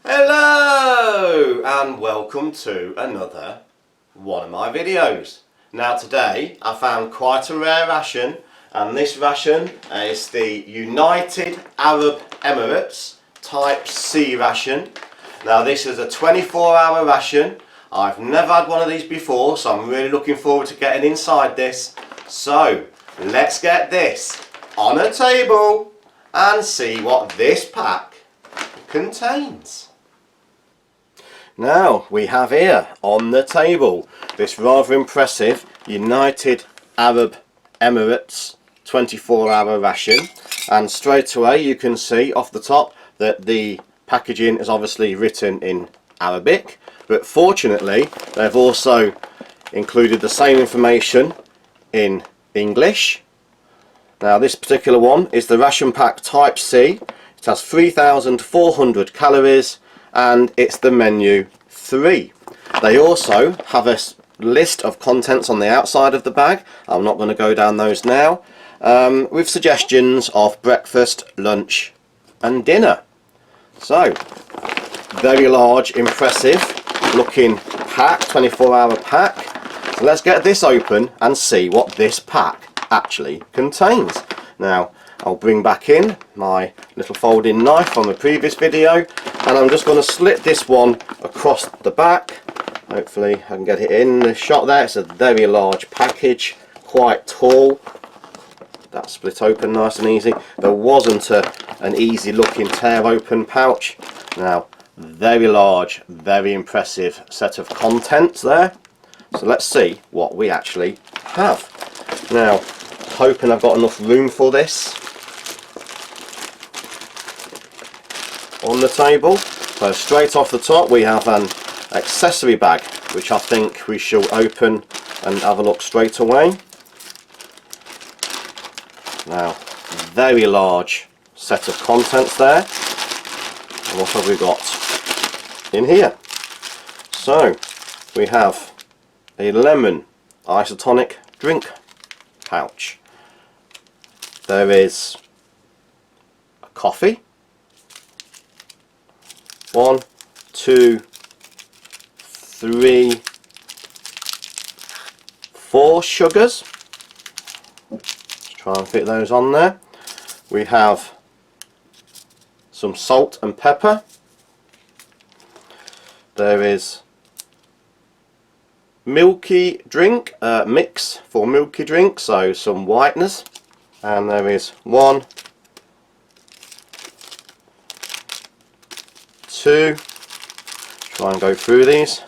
Hello and welcome to another one of my videos. Now today I found quite a rare ration, and this ration is the United Arab Emirates Type C ration. Now this is a 24-hour ration. I've never had one of these before, so I'm really looking forward to getting inside this. So let's get this on a table and see what this pack contains. Now we have here on the table this rather impressive United Arab Emirates 24-hour ration, and straight away you can see off the top that the packaging is obviously written in Arabic, but fortunately they've also included the same information in English. Now this particular one is the ration pack Type C. It has 3,400 calories and it's the menu 3. They also have a list of contents on the outside of the bag. I'm not going to go down those now, with suggestions of breakfast, lunch and dinner. So very large, impressive looking pack, 24-hour pack. So let's get this open and see what this pack actually contains. Now I'll bring back in my little folding knife from the previous video, and I'm just going to slit this one across the back. Hopefully I can get it in the shot there. It's a very large package, quite tall. That split open nice and easy. There wasn't an easy looking tear open pouch. Now very large, very impressive set of contents there. So let's see what we actually have. Now hoping I've got enough room for this on the table. So straight off the top we have an accessory bag, which I think we shall open and have a look straight away. Now very large set of contents there. And what have we got in here? So we have a lemon isotonic drink pouch. There is a coffee. 1, 2, 3, 4 sugars. Let's try and fit those on there. We have some salt and pepper. There is milky drink, mix for milky drink, so some whiteness. And there is 1, 2, try and go through these,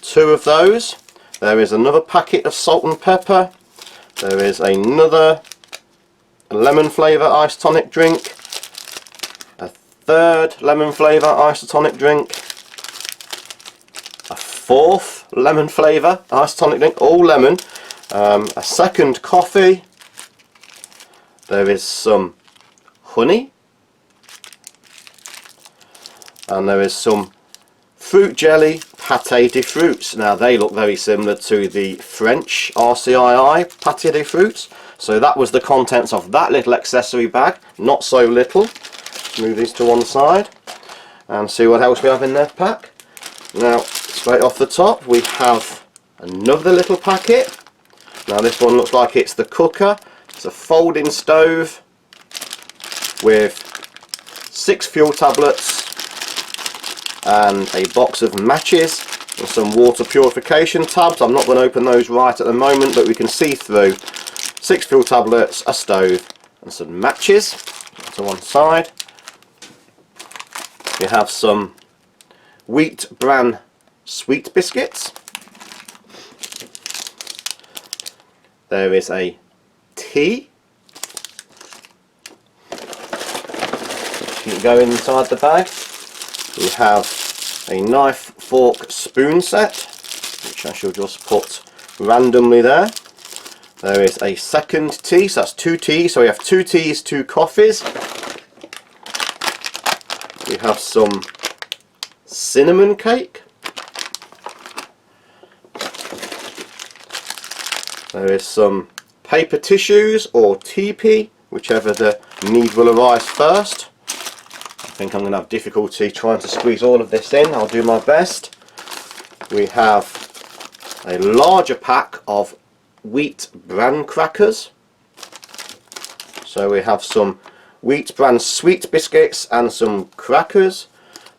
2 of those. There is another packet of salt and pepper. There is another lemon flavour isotonic drink, a third lemon flavour isotonic drink, a fourth lemon flavour isotonic drink, all lemon, a second coffee. There is some honey, and there is some fruit jelly pâté de fruits. Now they look very similar to the French RCII pâté de fruits. So that was the contents of that little accessory bag, not so little. Let's move these to one side and see what else we have in that pack. Now straight off the top we have another little packet. Now this one looks like it's the cooker. It's a folding stove with 6 fuel tablets and a box of matches and some water purification tabs. I'm not going to open those right at the moment, but we can see through. 6 fuel tablets, a stove and some matches to one side. We have some wheat bran sweet biscuits. There is a tea. Keep going inside the bag. We have a knife, fork, spoon set, which I shall just put randomly there. There is a second tea, so that's 2 teas, so we have 2 teas, 2 coffees. We have some cinnamon cake. There is some paper tissues or TP, whichever the need will arise first. think I'm going to have difficulty trying to squeeze all of this in. I'll do my best. We have a larger pack of wheat bran crackers. So we have some wheat bran sweet biscuits and some crackers.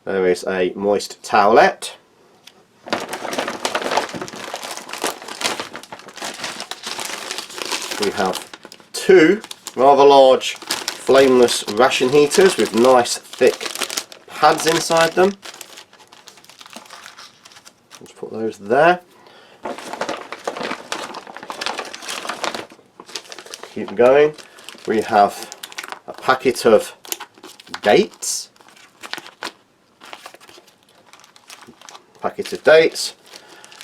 There is a moist towelette. We have two rather large flameless ration heaters with nice thick pads inside them. Let's put those there. Keep going. We have a packet of dates.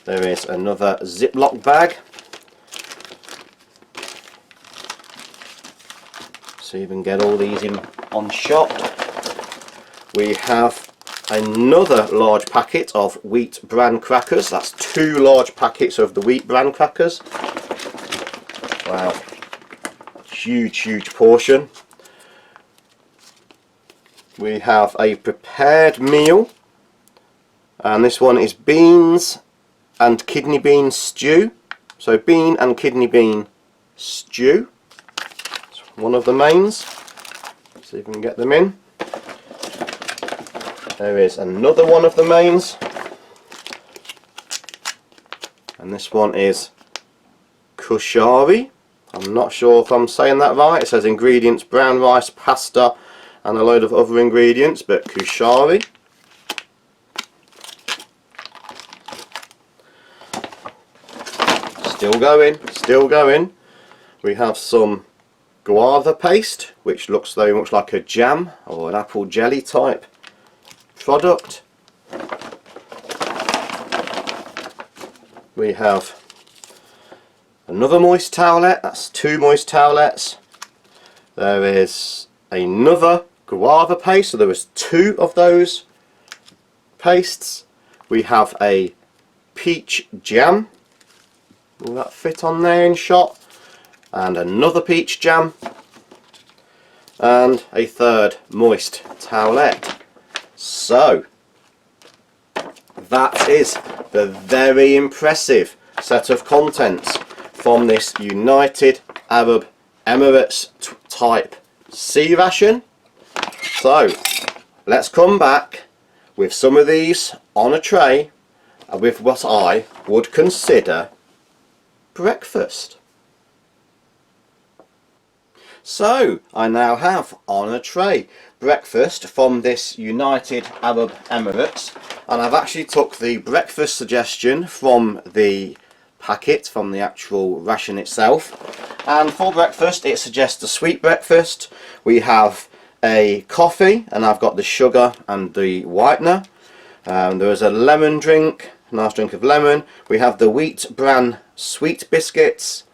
There is another Ziploc bag. So you can get all these in on shot. We have another large packet of wheat bran crackers. That's two large packets of the wheat bran crackers. Wow, huge portion. We have a prepared meal, and this one is beans and kidney bean stew. So bean and kidney bean stew. It's one of the mains. See if we can get them in. There is another one of the mains, and this one is kushari. I'm not sure if I'm saying that right. It says ingredients: brown rice, pasta, and a load of other ingredients, but kushari. Still going. We have some guava paste, which looks very much like a jam or an apple jelly type product. We have another moist towelette. That's two moist towelettes. There is another guava paste, so there was two of those pastes. We have a peach jam. Will that fit on there in shot? And another peach jam. And a third moist towelette. So that is the very impressive set of contents from this United Arab Emirates type C ration. So let's come back with some of these on a tray with what I would consider breakfast. So I now have on a tray breakfast from this United Arab Emirates, and I've actually took the breakfast suggestion from the packet, from the actual ration itself, and for breakfast it suggests a sweet breakfast. We have a coffee, and I've got the sugar and the whitener. There is a lemon drink, nice drink of lemon. We have the wheat bran sweet biscuits,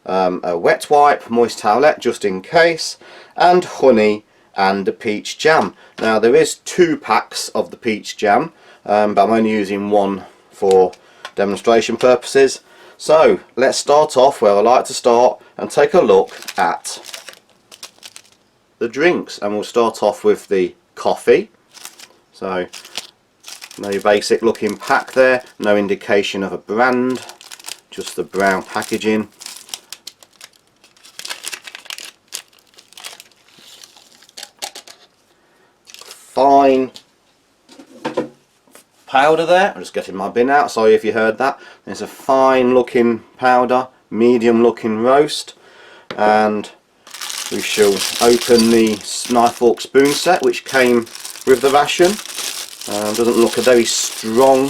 a wet wipe, moist towelette just in case, and honey and a peach jam. Now there is two packs of the peach jam, but I'm only using one for demonstration purposes. So let's start off where I like to start and take a look at the drinks, and we'll start off with the coffee. So no basic looking pack there, no indication of a brand, just the brown packaging. Fine powder there. I'm just getting my bin out, sorry if you heard that. There's a fine looking powder, medium looking roast, and we shall open the knife, fork, spoon set which came with the ration. Doesn't look a very strong.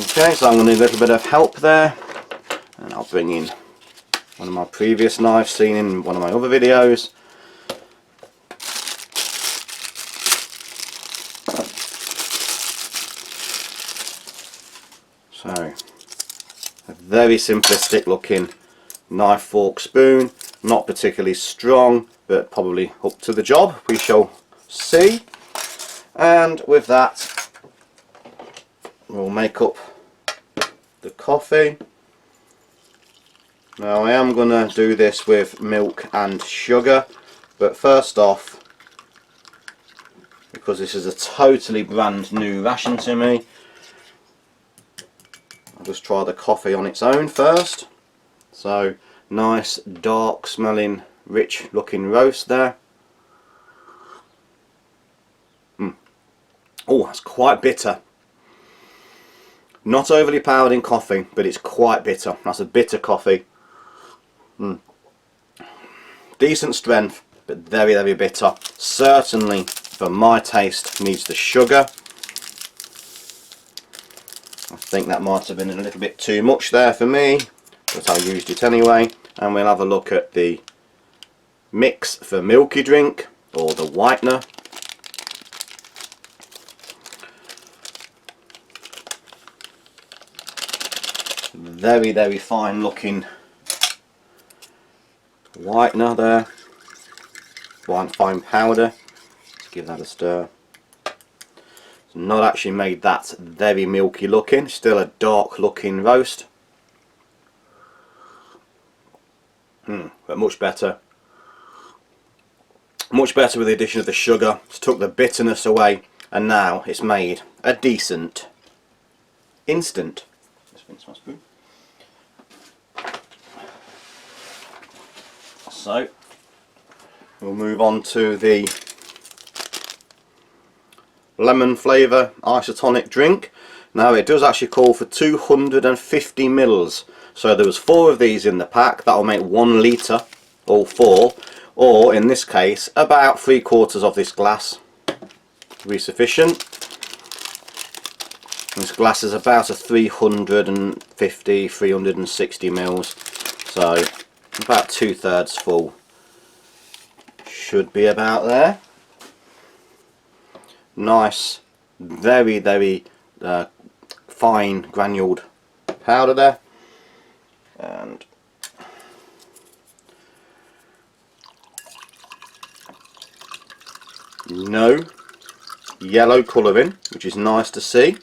Okay, so I'm going to need a little bit of help there, and I'll bring in one of my previous knives seen in one of my other videos. So a very simplistic looking knife, fork, spoon, not particularly strong, but probably up to the job, we shall see. And with that we'll make up the coffee. Now I am going to do this with milk and sugar, But first off, because this is a totally brand new ration to me, I'll just try the coffee on its own first. So nice dark smelling, rich looking roast there. Oh, that's quite bitter. Not overly powered in coffee, but it's quite bitter. That's a bitter coffee. Decent strength, but very, very bitter. Certainly, for my taste, needs the sugar. I think that might have been a little bit too much there for me, but I used it anyway. And we'll have a look at the mix for milky drink, or the whitener. Very, very fine looking whitener there. Fine powder. Let's give that a stir. It's not actually made that very milky looking, still a dark looking roast. But much better. Much better with the addition of the sugar. It's took the bitterness away, and now it's made a decent instant. Just rinse my spoon. So we'll move on to the lemon flavour isotonic drink. Now it does actually call for 250 mils, so there was 4 of these in the pack. That will make 1 litre, all 4, or in this case about 3/4 of this glass will be sufficient. This glass is about a 350-360 mils, so about 2/3 full should be about there. Nice, very, very fine granuled powder there, and no yellow colouring, which is nice to see.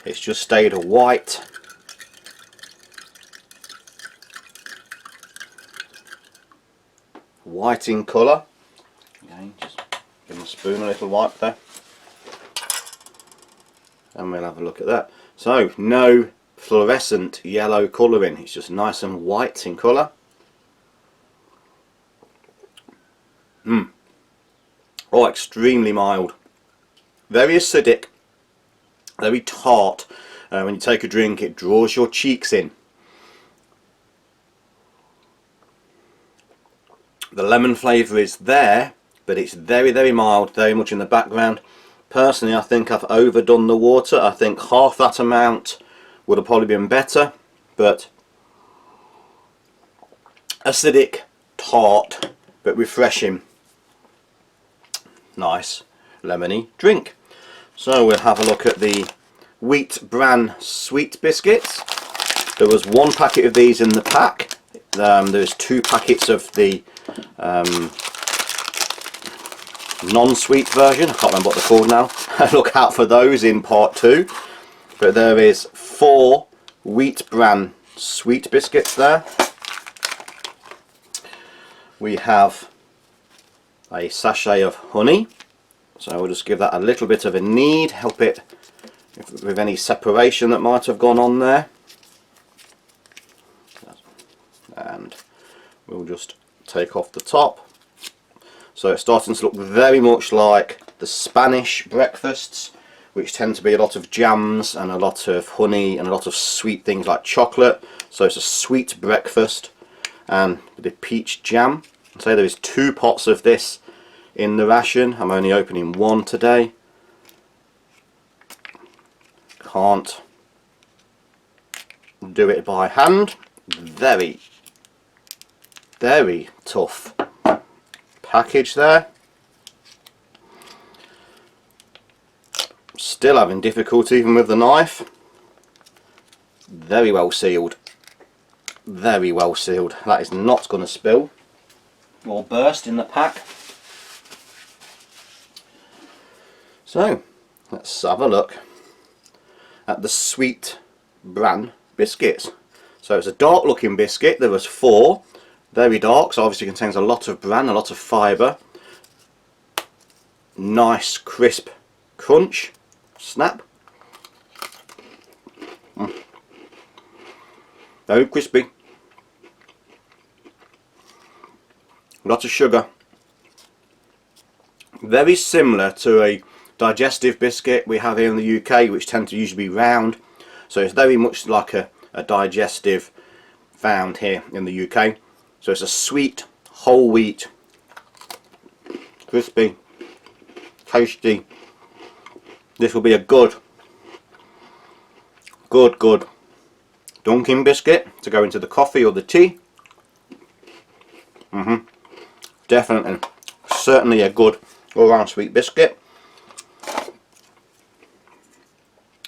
It's just stayed a white. White in colour. Again, just give my spoon a little wipe there, and we'll have a look at that. So no fluorescent yellow colouring, it's just nice and white in colour. Oh, extremely mild, very acidic, very tart. When you take a drink, it draws your cheeks in. The lemon flavour is there, but it's very, very mild, very much in the background. Personally, I think I've overdone the water. I think half that amount would have probably been better, but acidic, tart, but refreshing. Nice lemony drink. So we'll have a look at the wheat bran sweet biscuits. There was 1 packet of these in the pack. There's 2 packets of the non-sweet version. I can't remember what they're called now. Look out for those in part 2. But there is 4 wheat bran sweet biscuits there. We have a sachet of honey, so we'll just give that a little bit of a knead, help it with any separation that might have gone on there, and we'll just take off the top. So it's starting to look very much like the Spanish breakfasts, which tend to be a lot of jams and a lot of honey and a lot of sweet things like chocolate. So it's a sweet breakfast, and the peach jam. So there is 2 pots of this in the ration. I'm only opening 1 today. Can't do it by hand. Very, very tough package there. Still having difficulty even with the knife. Very well sealed. Very well sealed. That is not going to spill or burst in the pack. So let's have a look at the sweet bran biscuits. So it's a dark looking biscuit. There was 4. Very dark, so obviously contains a lot of bran, a lot of fibre. Nice crisp crunch, snap. Very crispy. Lots of sugar. Very similar to a digestive biscuit we have here in the UK, which tend to usually be round. So it's very much like a digestive found here in the UK. So it's a sweet, whole wheat, crispy, tasty. This will be a good dunking biscuit to go into the coffee or the tea. Definitely, certainly a good all-round sweet biscuit.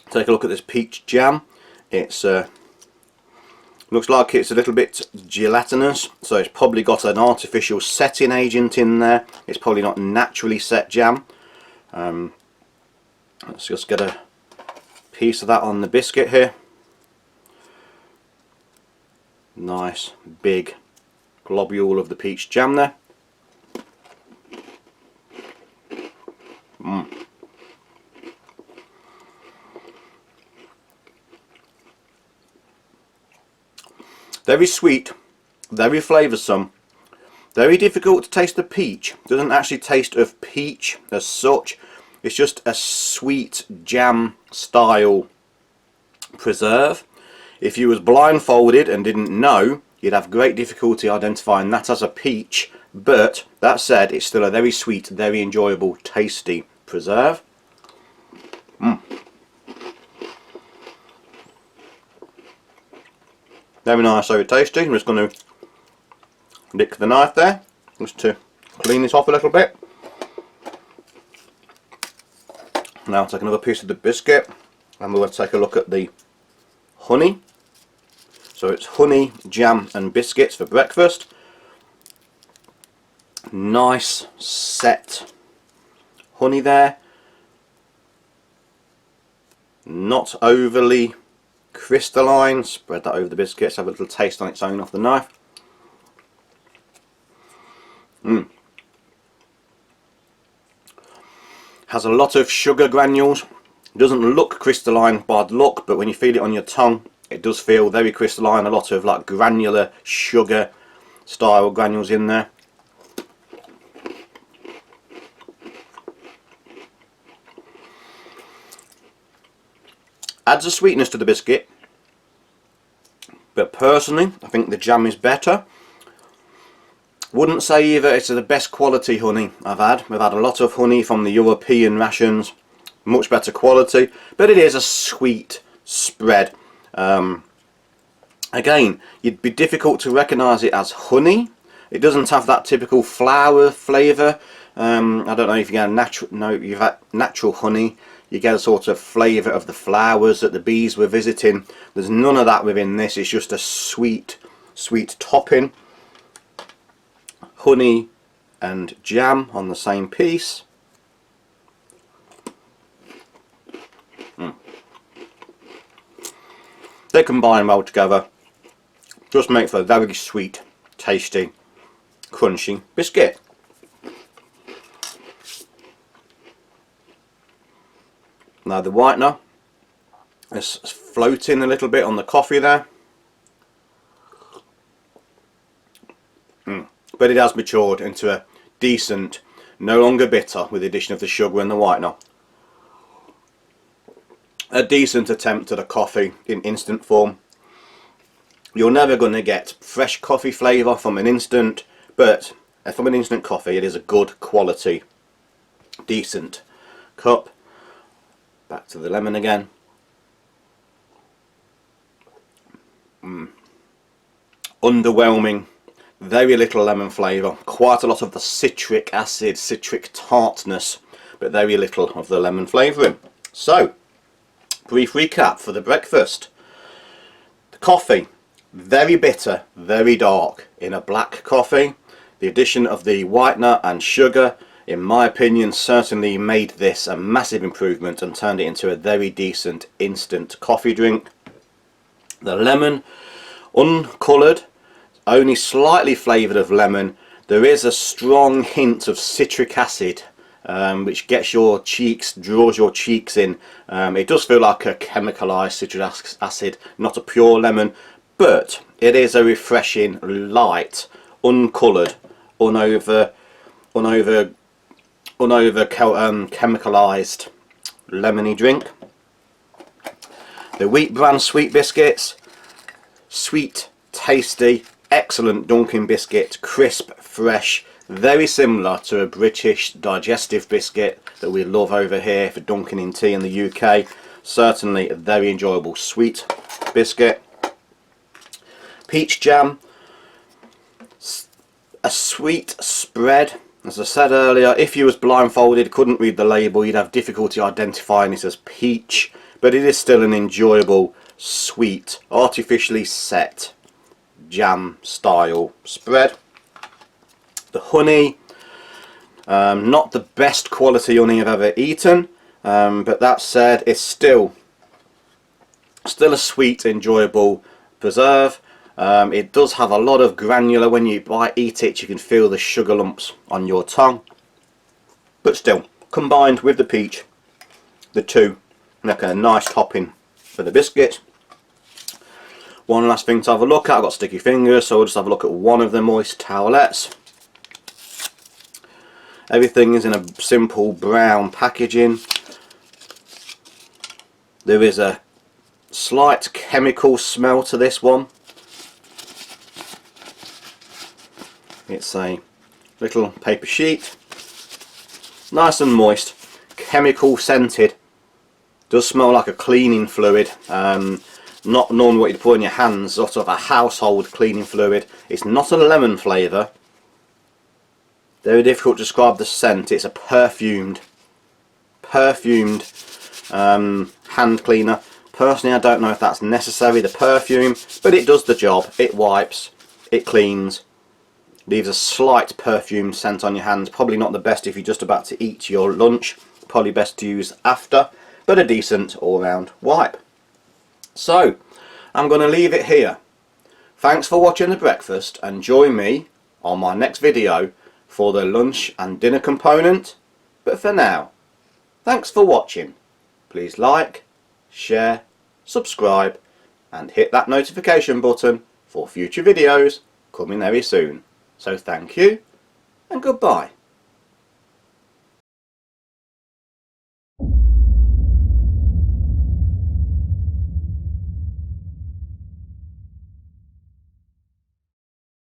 Take a look at this peach jam. It's looks like it's a little bit gelatinous, so it's probably got an artificial setting agent in there. It's probably not naturally set jam. Let's just get a piece of that on the biscuit here. Nice big globule of the peach jam there. Very sweet, very flavoursome, very difficult to taste the peach. Doesn't actually taste of peach as such. It's just a sweet jam style preserve. If you was blindfolded and didn't know, you'd have great difficulty identifying that as a peach, but that said, it's still a very sweet, very enjoyable, tasty preserve. Very nice, very tasty. I'm just going to lick the knife there, just to clean this off a little bit. Now I'll take another piece of the biscuit, and we'll take a look at the honey. So it's honey, jam and biscuits for breakfast. Nice set honey there. Not overly crystalline. Spread that over the biscuits, have a little taste on its own off the knife. Has a lot of sugar granules. Doesn't look crystalline by the look, but when you feel it on your tongue, it does feel very crystalline. A lot of like granular sugar style granules in there. Adds a sweetness to the biscuit, but personally I think the jam is better. Wouldn't say either it's the best quality honey I've had. We've had a lot of honey from the European rations, much better quality, but it is a sweet spread. Again, it'd be difficult to recognise it as honey. It doesn't have that typical flower flavour. I don't know if you get you've had natural honey. You get a sort of flavour of the flowers that the bees were visiting. There's none of that within this. It's just a sweet, sweet topping. Honey and jam on the same piece. They combine well together. Just make for a very sweet, tasty, crunchy biscuit. Now the whitener is floating a little bit on the coffee there. But it has matured into a decent, no longer bitter with the addition of the sugar and the whitener. A decent attempt at a coffee in instant form. You're never going to get fresh coffee flavour from an instant, but from an instant coffee it is a good quality, decent cup. Back to the lemon again. Underwhelming. Very little lemon flavour, quite a lot of the citric acid, citric tartness, but very little of the lemon flavouring. So, brief recap for the breakfast. The coffee, very bitter, very dark. In a black coffee, the addition of the whitener and sugar, in my opinion, certainly made this a massive improvement and turned it into a very decent instant coffee drink. The lemon, uncoloured, only slightly flavoured of lemon. There is a strong hint of citric acid, which gets your cheeks, draws your cheeks in. It does feel like a chemicalised citric acid, not a pure lemon, but it is a refreshing, light, uncoloured, chemicalised lemony drink. The Wheat brand Sweet Biscuits, sweet, tasty, excellent Dunkin' biscuit, crisp, fresh, very similar to a British digestive biscuit that we love over here for Dunkin' in tea in the UK. Certainly a very enjoyable sweet biscuit. Peach jam, a sweet spread. As I said earlier, if you was blindfolded, couldn't read the label, you'd have difficulty identifying it as peach, but it is still an enjoyable, sweet, artificially set jam style spread. The honey, not the best quality honey I've ever eaten, but that said, it's still a sweet, enjoyable preserve. It does have a lot of granular. When you eat it, you can feel the sugar lumps on your tongue, but still, combined with the peach, the two make a nice topping for the biscuit. One last thing to have a look at. I've got sticky fingers, so we'll just have a look at one of the moist towelettes. Everything is in a simple brown packaging. There is a slight chemical smell to this one. It's a little paper sheet, nice and moist, chemical scented. Does smell like a cleaning fluid, not normally what you'd put in your hands, sort of a household cleaning fluid. It's not a lemon flavour. Very difficult to describe the scent. It's a perfumed hand cleaner. Personally, I don't know if that's necessary, the perfume, but it does the job. It wipes, it cleans, leaves a slight perfumed scent on your hands. Probably not the best if you're just about to eat your lunch. Probably best to use after, but a decent all-round wipe. So, I'm going to leave it here. Thanks for watching the breakfast, and join me on my next video for the lunch and dinner component. But for now, thanks for watching. Please like, share, subscribe, and hit that notification button for future videos coming very soon. So thank you, and goodbye.